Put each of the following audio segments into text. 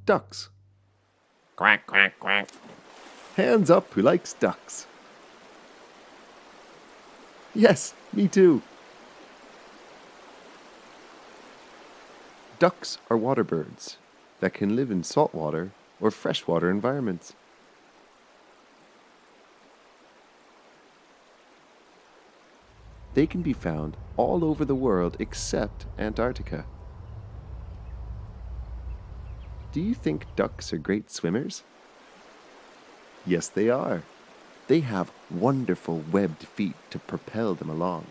Ducks. Quack, quack, quack. Hands up who likes ducks. Yes, me too. Ducks are water birds that can live in saltwater or freshwater environments. They can be found all over the world except Antarctica. Do you think ducks are great swimmers? Yes, they are. They have wonderful webbed feet to propel them along.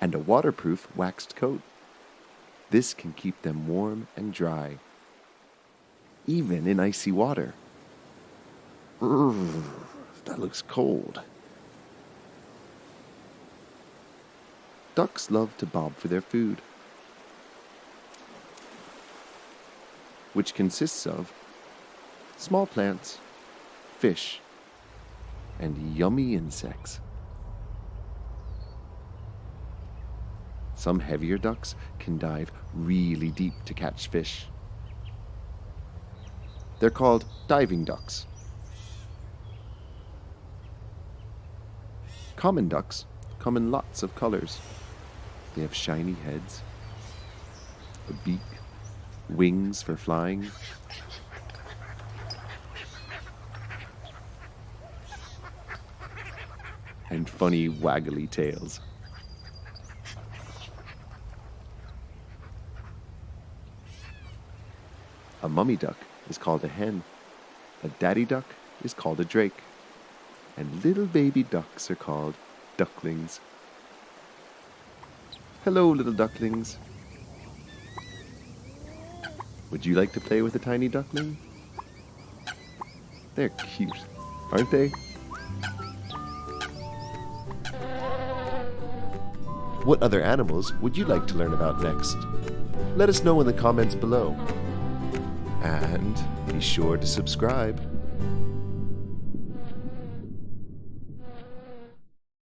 And a waterproof waxed coat. This can keep them warm and dry, even in icy water. Brrrrrr, that looks cold. Ducks love to bob for their food, which consists of small plants, fish, and yummy insects. Some heavier ducks can dive really deep to catch fish. They're called diving ducks. Common ducks come in lots of colors. They have shiny heads, a beak, wings for flying, and funny waggily tails. A mummy duck is called a hen, a daddy duck is called a drake, and little baby ducks are called ducklings. Hello, little ducklings. Would you like to play with a tiny duckling? They're cute, aren't they? What other animals would you like to learn about next? Let us know in the comments below. And be sure to subscribe.